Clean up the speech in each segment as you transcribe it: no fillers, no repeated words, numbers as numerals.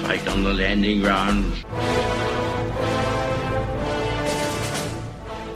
Right on the landing ground.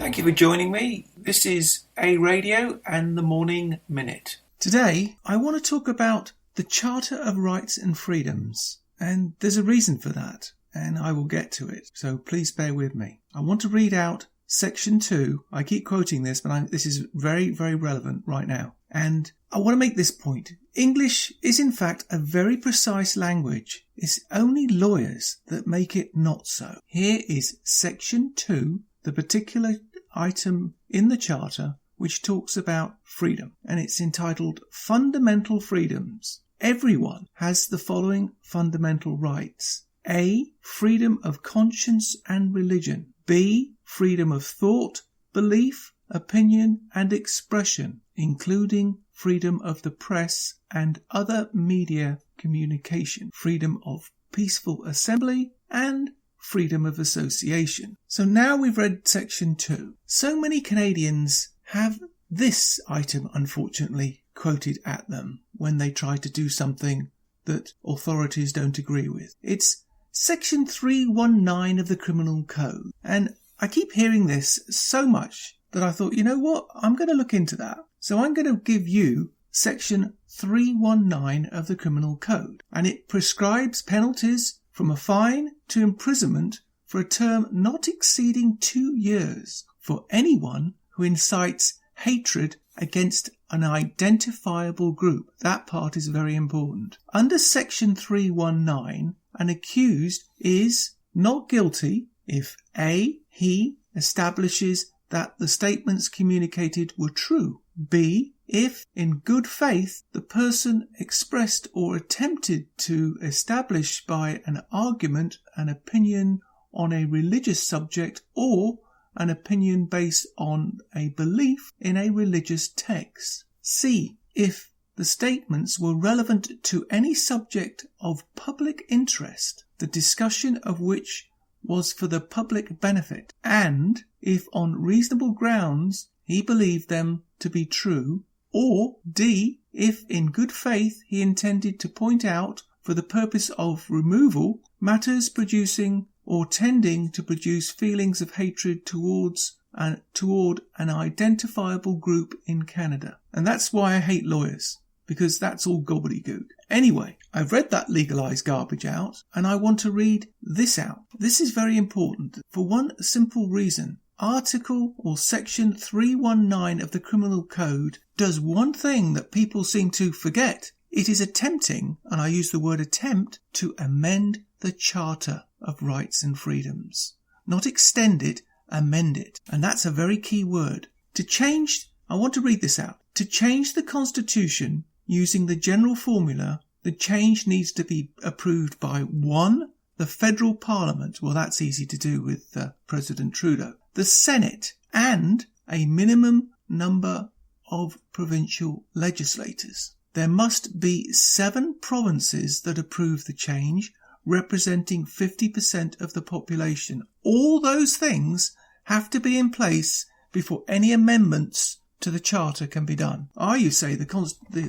Thank you for joining me. This is A Radio and the Morning Minute. Today, I want to talk about the Charter of Rights and Freedoms. And there's a reason for that, and I will get to it. So please bear with me. I want to read out Section 2. I keep quoting this, but this is very, very relevant right now. And I want to make this point. English is in fact a very precise language. It's only lawyers that make it not so. Here is Section 2, the particular item in the Charter which talks about freedom, and it's entitled Fundamental Freedoms. Everyone has the following fundamental rights. A. Freedom of conscience and religion. B. Freedom of thought, belief, opinion and expression, including freedom of the press and other media communication, freedom of peaceful assembly and freedom of association. So now we've read Section 2. So many Canadians have this item, unfortunately, quoted at them when they try to do something that authorities don't agree with. It's Section 319 of the Criminal Code. And I keep hearing this so much that I thought, you know what, I'm going to look into that. So I'm going to give you Section 319 of the Criminal Code. And it prescribes penalties from a fine to imprisonment for a term not exceeding 2 years for anyone who incites hatred against an identifiable group. That part is very important. Under Section 319, an accused is not guilty if A. he establishes that the statements communicated were true. B. If, in good faith, the person expressed or attempted to establish by an argument an opinion on a religious subject or an opinion based on a belief in a religious text. C. If the statements were relevant to any subject of public interest, the discussion of which was for the public benefit, and if on reasonable grounds he believed them to be true, or D. If in good faith he intended to point out for the purpose of removal matters producing or tending to produce feelings of hatred toward an identifiable group in Canada. And that's why I hate lawyers, because that's all gobbledygook. Anyway, I've read that legalised garbage out, and I want to read this out. This is very important for one simple reason. Article or Section 319 of the Criminal Code does one thing that people seem to forget. It is attempting, and I use the word attempt, to amend the Charter of Rights and Freedoms. Not extend it, amend it. And that's a very key word. I want to read this out. To change the Constitution using the general formula, the change needs to be approved by 1. The Federal Parliament. Well, that's easy to do with President Trudeau. The Senate, and a minimum number of provincial legislators. There must be 7 provinces that approve the change, representing 50% of the population. All those things have to be in place before any amendments to the Charter can be done. You say the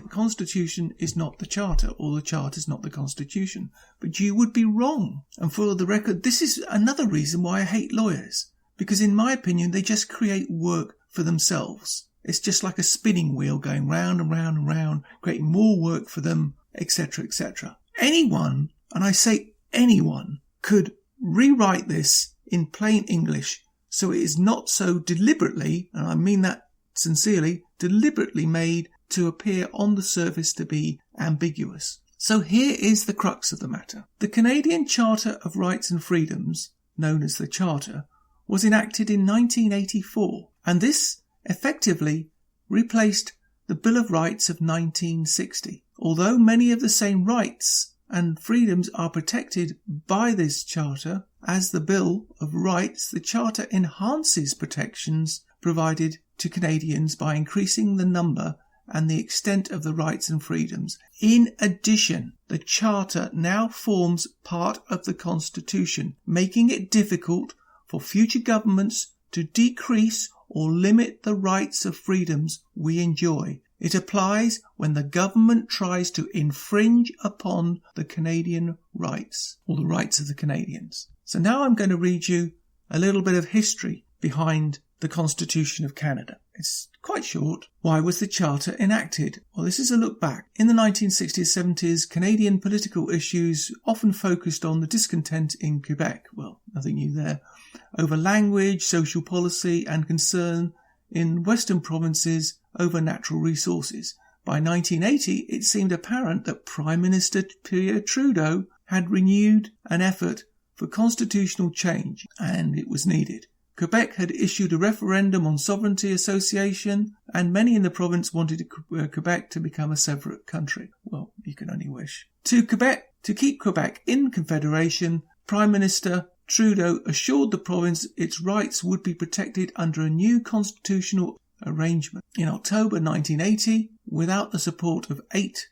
Constitution is not the Charter, or the Charter is not the Constitution. But you would be wrong. And for the record, this is another reason why I hate lawyers. Because in my opinion, they just create work for themselves. It's just like a spinning wheel going round and round and round, creating more work for them, etc., etc. Anyone, and I say anyone, could rewrite this in plain English so it is not so deliberately, and I mean that sincerely, deliberately made to appear on the surface to be ambiguous. So here is the crux of the matter. The Canadian Charter of Rights and Freedoms, known as the Charter, was enacted in 1984, and this effectively replaced the Bill of Rights of 1960. Although many of the same rights and freedoms are protected by this Charter as the Bill of Rights, the Charter enhances protections provided to Canadians by increasing the number and the extent of the rights and freedoms. In addition, the Charter now forms part of the Constitution, making it difficult for future governments to decrease or limit the rights of freedoms we enjoy, It applies when the government tries to infringe upon the Canadian rights, or the rights of the Canadians. So now I'm going to read you a little bit of history behind the Constitution of Canada. It's quite short. Why was the Charter enacted? Well, this is a look back. In the 1960s, 70s, Canadian political issues often focused on the discontent in Quebec. Well, nothing new there. Over language, social policy, and concern in Western provinces over natural resources. By 1980, it seemed apparent that Prime Minister Pierre Trudeau had renewed an effort for constitutional change, and it was needed. Quebec had issued a referendum on sovereignty association, and many in the province wanted Quebec to become a separate country. Well, you can only wish. To keep Quebec in Confederation, Prime Minister Trudeau assured the province its rights would be protected under a new constitutional arrangement. In October 1980, without the support of eight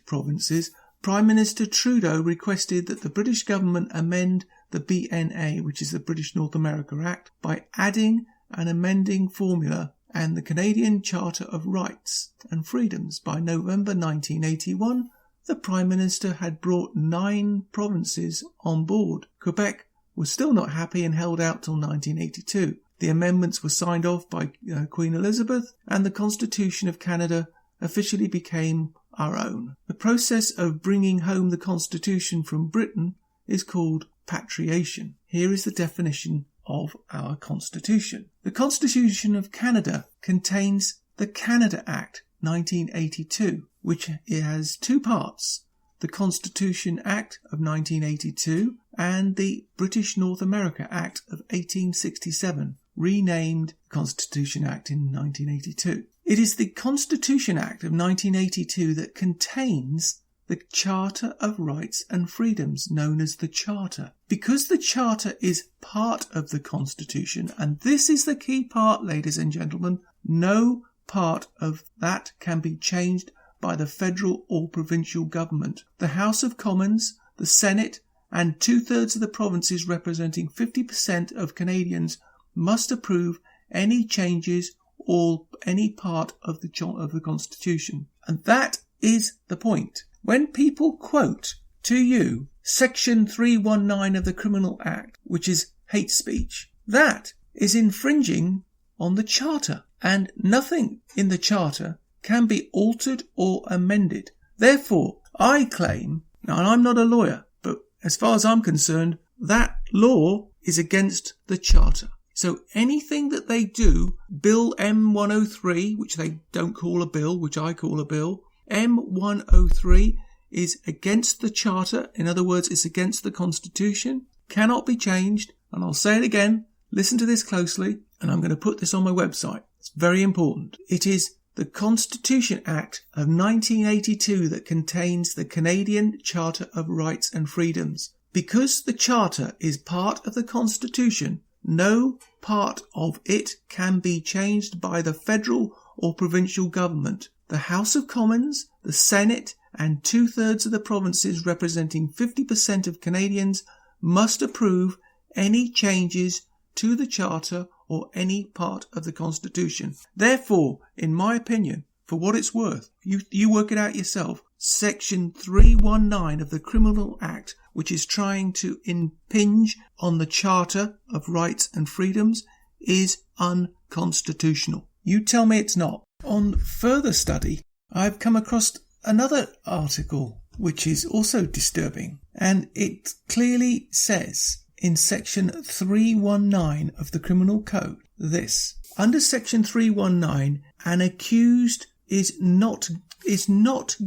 provinces, Prime Minister Trudeau requested that the British government amend the BNA, which is the British North America Act, by adding an amending formula and the Canadian Charter of Rights and Freedoms. By November 1981, the Prime Minister had brought 9 provinces on board. Quebec was still not happy and held out till 1982. The amendments were signed off by Queen Elizabeth, and the Constitution of Canada officially became our own. The process of bringing home the Constitution from Britain is called patriation. Here is the definition of our Constitution. The Constitution of Canada contains the Canada Act 1982, which has 2 parts: the Constitution Act of 1982 and the British North America Act of 1867, renamed Constitution Act in 1982. It is the Constitution Act of 1982 that contains the Charter of Rights and Freedoms, known as the Charter. Because the Charter is part of the Constitution, and this is the key part, ladies and gentlemen, no part of that can be changed by the federal or provincial government. The House of Commons, the Senate, and 2/3 of the provinces representing 50% of Canadians must approve any changes or any part of the Constitution. And that is the point. When people quote to you Section 319 of the Criminal Act, which is hate speech, that is infringing on the Charter, and nothing in the Charter can be altered or amended. Therefore, I claim, now I'm not a lawyer, but as far as I'm concerned, that law is against the Charter. So anything that they do, Bill M103, which they don't call a bill, which I call a bill, M103 is against the Charter. In other words, it's against the Constitution, cannot be changed. And I'll say it again, listen to this closely, and I'm going to put this on my website. It's very important. It is the Constitution Act of 1982 that contains the Canadian Charter of Rights and Freedoms. Because the Charter is part of the Constitution, no part of it can be changed by the federal or provincial government. The House of Commons, the Senate, and 2/3 of the provinces representing 50% of Canadians must approve any changes to the Charter or any part of the Constitution. Therefore, in my opinion, for what it's worth, you work it out yourself, Section 319 of the Criminal Act, which is trying to impinge on the Charter of Rights and Freedoms, is unconstitutional. You tell me it's not. On further study, I've come across another article which is also disturbing, and it clearly says in Section 319 of the Criminal Code this: under Section 319, an accused is not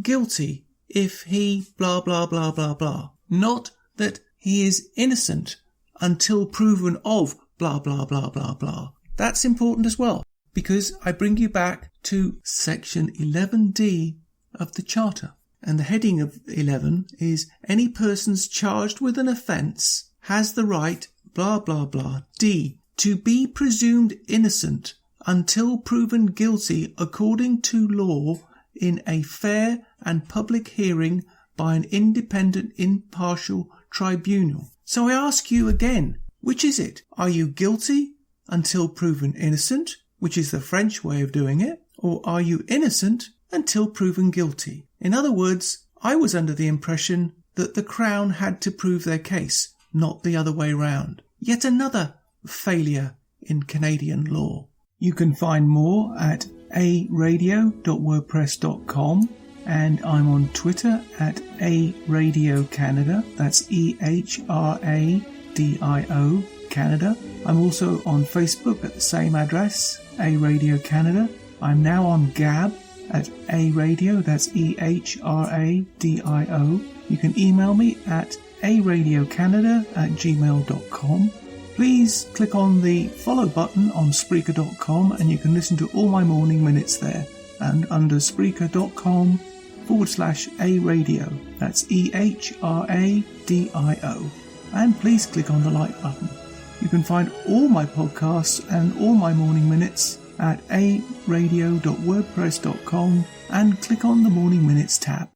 guilty if he blah blah blah blah blah. Not that he is innocent until proven of blah blah blah blah blah. That's important as well, because I bring you back to Section 11D of the Charter. And the heading of 11 is: any persons charged with an offence has the right, blah blah blah, D, to be presumed innocent until proven guilty according to law in a fair and public hearing by an independent, impartial tribunal. So I ask you again, which is it? Are you guilty until proven innocent, which is the French way of doing it, or are you innocent until proven guilty? In other words, I was under the impression that the Crown had to prove their case, not the other way round. Yet another failure in Canadian law. You can find more at aradio.wordpress.com, and I'm on Twitter at aradiocanada. That's EHRADIO Canada. I'm also on Facebook at the same address, A-Radio Canada. I'm now on Gab at A-Radio, that's EHRADIO. You can email me at aradiocanada@gmail.com. Please click on the follow button on Spreaker.com and you can listen to all my morning minutes there. And under Spreaker.com/A-Radio, that's EHRADIO. And please click on the like button. You can find all my podcasts and all my morning minutes at aradio.wordpress.com and click on the Morning Minutes tab.